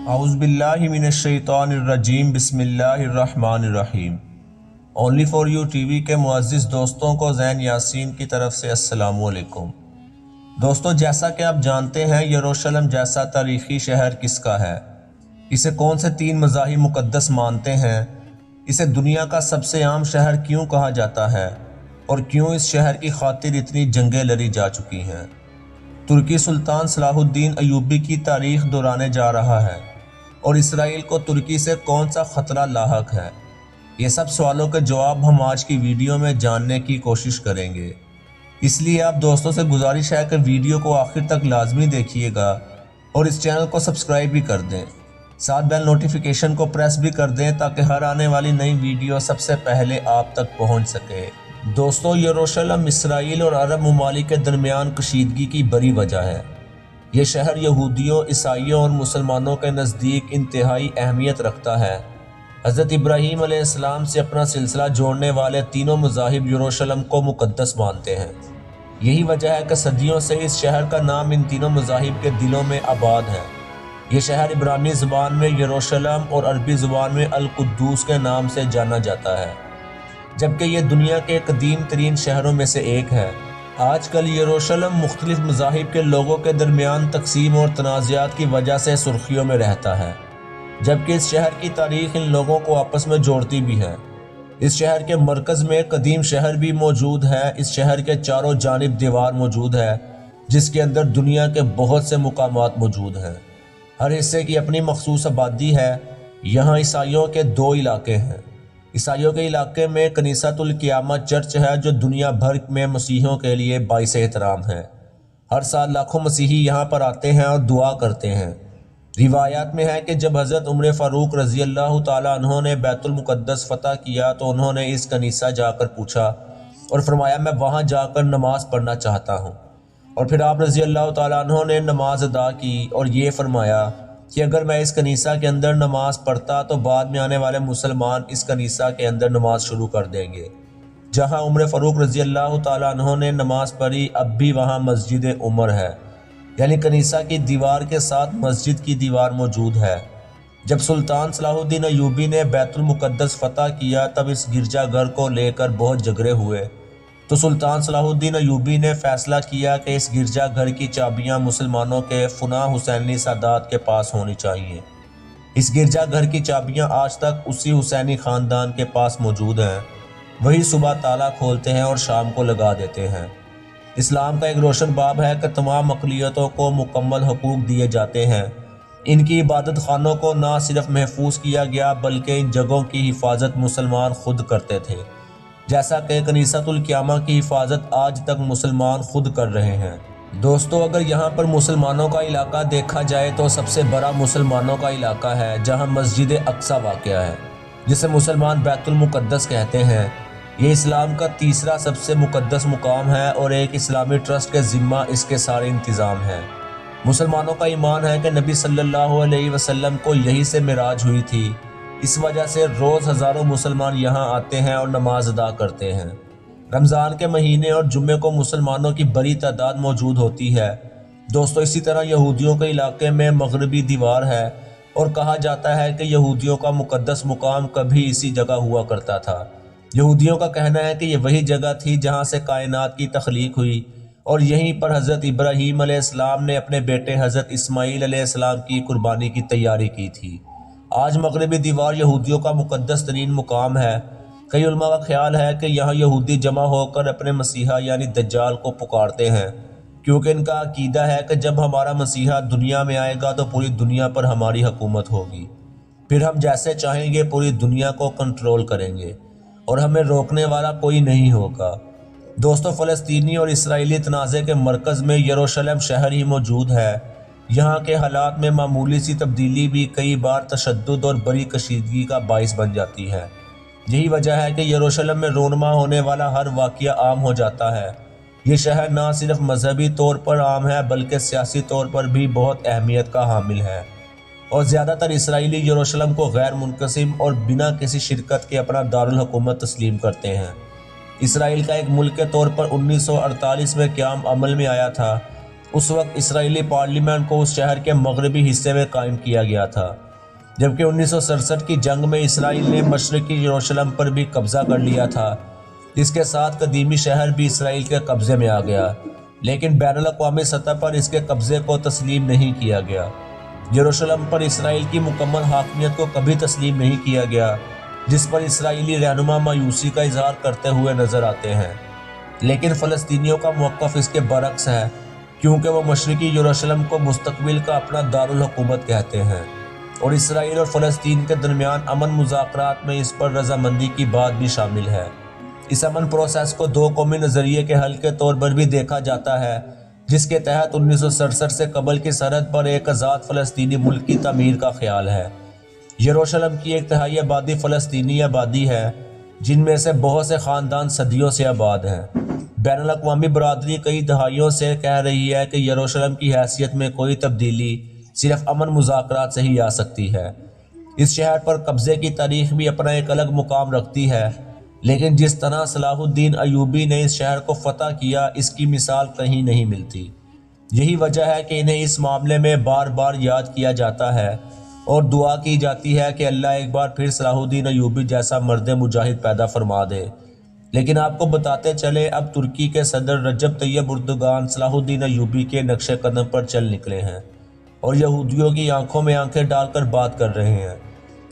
اعوذ باللہ من الشیطان الرجیم بسم اللہ الرحمن الرحیم۔ Only for U T V کے معزز دوستوں کو زین یاسین کی طرف سے السلام علیکم۔ دوستو، جیسا کہ آپ جانتے ہیں یروشلم جیسا تاریخی شہر کس کا ہے؟ اسے کون سے 3 مذاہب مقدس مانتے ہیں؟ اسے دنیا کا سب سے عام شہر کیوں کہا جاتا ہے؟ اور کیوں اس شہر کی خاطر اتنی جنگیں لڑی جا چکی ہیں؟ ترکی سلطان صلاح الدین ایوبی کی تاریخ دہرانے جا رہا ہے، اور اسرائیل کو ترکی سے کون سا خطرہ لاحق ہے؟ یہ سب سوالوں کے جواب ہم آج کی ویڈیو میں جاننے کی کوشش کریں گے۔ اس لیے آپ دوستوں سے گزارش ہے کہ ویڈیو کو آخر تک لازمی دیکھیے گا اور اس چینل کو سبسکرائب بھی کر دیں، ساتھ بیل نوٹیفیکیشن کو پریس بھی کر دیں تاکہ ہر آنے والی نئی ویڈیو سب سے پہلے آپ تک پہنچ سکے۔ دوستو، یروشلم اسرائیل اور عرب ممالک کے درمیان کشیدگی کی بڑی وجہ ہے۔ یہ شہر یہودیوں، عیسائیوں اور مسلمانوں کے نزدیک انتہائی اہمیت رکھتا ہے۔ حضرت ابراہیم علیہ السلام سے اپنا سلسلہ جوڑنے والے تینوں مذاہب یروشلم کو مقدس مانتے ہیں۔ یہی وجہ ہے کہ صدیوں سے اس شہر کا نام ان تینوں مذاہب کے دلوں میں آباد ہے۔ یہ شہر عبرانی زبان میں یروشلم اور عربی زبان میں القدوس کے نام سے جانا جاتا ہے، جبکہ یہ دنیا کے قدیم ترین شہروں میں سے ایک ہے۔ آج کل یروشلم مختلف مذاہب کے لوگوں کے درمیان تقسیم اور تنازعات کی وجہ سے سرخیوں میں رہتا ہے، جبکہ اس شہر کی تاریخ ان لوگوں کو آپس میں جوڑتی بھی ہے۔ اس شہر کے مرکز میں قدیم شہر بھی موجود ہے۔ اس شہر کے چاروں جانب دیوار موجود ہے، جس کے اندر دنیا کے بہت سے مقامات موجود ہیں۔ ہر حصے کی اپنی مخصوص آبادی ہے۔ یہاں عیسائیوں کے 2 علاقے ہیں۔ عیسائیوں کے علاقے میں کنیسۃ القیامہ چرچ ہے، جو دنیا بھر میں مسیحیوں کے لیے باعث احترام ہے۔ ہر سال لاکھوں مسیحی یہاں پر آتے ہیں اور دعا کرتے ہیں۔ روایات میں ہے کہ جب حضرت عمر فاروق رضی اللہ تعالیٰ عنہ نے بیت المقدس فتح کیا تو انہوں نے اس کنیسہ جا کر پوچھا اور فرمایا، میں وہاں جا کر نماز پڑھنا چاہتا ہوں۔ اور پھر آپ رضی اللہ تعالیٰ عنہ نے نماز ادا کی اور یہ فرمایا کہ اگر میں اس کنیسہ کے اندر نماز پڑھتا تو بعد میں آنے والے مسلمان اس کنیسہ کے اندر نماز شروع کر دیں گے۔ جہاں عمر فاروق رضی اللہ تعالیٰ عنہ نے نماز پڑھی، اب بھی وہاں مسجد عمر ہے، یعنی کنیسہ کی دیوار کے ساتھ مسجد کی دیوار موجود ہے۔ جب سلطان صلاح الدین ایوبی نے بیت المقدس فتح کیا تب اس گرجا گھر کو لے کر بہت جھگڑے ہوئے، تو سلطان صلاح الدین ایوبی نے فیصلہ کیا کہ اس گرجا گھر کی چابیاں مسلمانوں کے فنا حسینی سادات کے پاس ہونی چاہیے۔ اس گرجا گھر کی چابیاں آج تک اسی حسینی خاندان کے پاس موجود ہیں۔ وہی صبح تالا کھولتے ہیں اور شام کو لگا دیتے ہیں۔ اسلام کا ایک روشن باب ہے کہ تمام اقلیتوں کو مکمل حقوق دیے جاتے ہیں۔ ان کی عبادت خانوں کو نہ صرف محفوظ کیا گیا بلکہ ان جگہوں کی حفاظت مسلمان خود کرتے تھے، جیسا کہ کنیسۃ القیامہ کی حفاظت آج تک مسلمان خود کر رہے ہیں۔ دوستو، اگر یہاں پر مسلمانوں کا علاقہ دیکھا جائے تو سب سے بڑا مسلمانوں کا علاقہ ہے، جہاں مسجد اقصی واقع ہے، جسے مسلمان بیت المقدس کہتے ہیں۔ یہ اسلام کا تیسرا سب سے مقدس مقام ہے اور ایک اسلامی ٹرسٹ کے ذمہ اس کے سارے انتظام ہیں۔ مسلمانوں کا ایمان ہے کہ نبی صلی اللہ علیہ وسلم کو یہی سے معراج ہوئی تھی۔ اس وجہ سے روز ہزاروں مسلمان یہاں آتے ہیں اور نماز ادا کرتے ہیں۔ رمضان کے مہینے اور جمعے کو مسلمانوں کی بڑی تعداد موجود ہوتی ہے۔ دوستو، اسی طرح یہودیوں کے علاقے میں مغربی دیوار ہے اور کہا جاتا ہے کہ یہودیوں کا مقدس مقام کبھی اسی جگہ ہوا کرتا تھا۔ یہودیوں کا کہنا ہے کہ یہ وہی جگہ تھی جہاں سے کائنات کی تخلیق ہوئی، اور یہیں پر حضرت ابراہیم علیہ السلام نے اپنے بیٹے حضرت اسماعیل علیہ السلام کی قربانی کی تیاری کی تھی۔ آج مغربی دیوار یہودیوں کا مقدس ترین مقام ہے۔ کئی علماء کا خیال ہے کہ یہاں یہودی جمع ہو کر اپنے مسیحا یعنی دجال کو پکارتے ہیں، کیونکہ ان کا عقیدہ ہے کہ جب ہمارا مسیحا دنیا میں آئے گا تو پوری دنیا پر ہماری حکومت ہوگی، پھر ہم جیسے چاہیں گے پوری دنیا کو کنٹرول کریں گے اور ہمیں روکنے والا کوئی نہیں ہوگا۔ دوستو، فلسطینی اور اسرائیلی تنازع کے مرکز میں یروشلم شہر ہی موجود ہے۔ یہاں کے حالات میں معمولی سی تبدیلی بھی کئی بار تشدد اور بڑی کشیدگی کا باعث بن جاتی ہے۔ یہی وجہ ہے کہ یروشلم میں رونما ہونے والا ہر واقعہ عام ہو جاتا ہے۔ یہ شہر نہ صرف مذہبی طور پر عام ہے بلکہ سیاسی طور پر بھی بہت اہمیت کا حامل ہے، اور زیادہ تر اسرائیلی یروشلم کو غیر منقسم اور بنا کسی شرکت کے اپنا دارالحکومت تسلیم کرتے ہیں۔ اسرائیل کا ایک ملک کے طور پر 1948 میں قیام عمل میں آیا تھا اس وقت اسرائیلی پارلیمنٹ کو اس شہر کے مغربی حصے میں قائم کیا گیا تھا، جبکہ 1967 کی جنگ میں اسرائیل نے مشرقی یروشلم پر بھی قبضہ کر لیا تھا۔ اس کے ساتھ قدیمی شہر بھی اسرائیل کے قبضے میں آ گیا، لیکن بین الاقوامی سطح پر اس کے قبضے کو تسلیم نہیں کیا گیا۔ یروشلم پر اسرائیل کی مکمل حاکمیت کو کبھی تسلیم نہیں کیا گیا، جس پر اسرائیلی رہنما مایوسی کا اظہار کرتے ہوئے نظر آتے ہیں۔ لیکن فلسطینیوں کا موقف اس کے برعکس ہے، کیونکہ وہ مشرقی یروشلم کو مستقبل کا اپنا دارالحکومت کہتے ہیں، اور اسرائیل اور فلسطین کے درمیان امن مذاکرات میں اس پر رضامندی کی بات بھی شامل ہے۔ اس امن پروسیس کو دو قومی نظریے کے حل کے طور پر بھی دیکھا جاتا ہے، جس کے تحت 1967 سے قبل کی سرحد پر ایک آزاد فلسطینی ملک کی تعمیر کا خیال ہے۔ یروشلم کی 1/3 آبادی فلسطینی آبادی ہے، جن میں سے بہت سے خاندان صدیوں سے آباد ہیں۔ بین الاقوامی برادری کئی دہائیوں سے کہہ رہی ہے کہ یروشلم کی حیثیت میں کوئی تبدیلی صرف امن مذاکرات سے ہی آ سکتی ہے۔ اس شہر پر قبضے کی تاریخ بھی اپنا ایک الگ مقام رکھتی ہے، لیکن جس طرح صلاح الدین ایوبی نے اس شہر کو فتح کیا، اس کی مثال کہیں نہیں ملتی۔ یہی وجہ ہے کہ انہیں اس معاملے میں بار بار یاد کیا جاتا ہے اور دعا کی جاتی ہے کہ اللہ ایک بار پھر صلاح الدین ایوبی جیسا مرد مجاہد پیدا فرما دے۔ لیکن آپ کو بتاتے چلے، اب ترکی کے صدر رجب طیب اردوغان صلاح الدین ایوبی کے نقش قدم پر چل نکلے ہیں اور یہودیوں کی آنکھوں میں آنکھیں ڈال کر بات کر رہے ہیں۔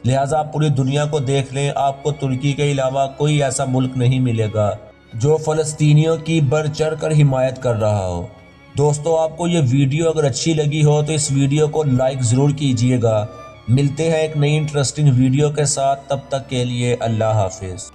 لہٰذا آپ پوری دنیا کو دیکھ لیں، آپ کو ترکی کے علاوہ کوئی ایسا ملک نہیں ملے گا جو فلسطینیوں کی بڑھ چڑھ کر حمایت کر رہا ہو۔ دوستو، آپ کو یہ ویڈیو اگر اچھی لگی ہو تو اس ویڈیو کو لائک ضرور کیجئے گا۔ ملتے ہیں ایک نئی انٹرسٹنگ ویڈیو کے ساتھ، تب تک کے لیے اللہ حافظ۔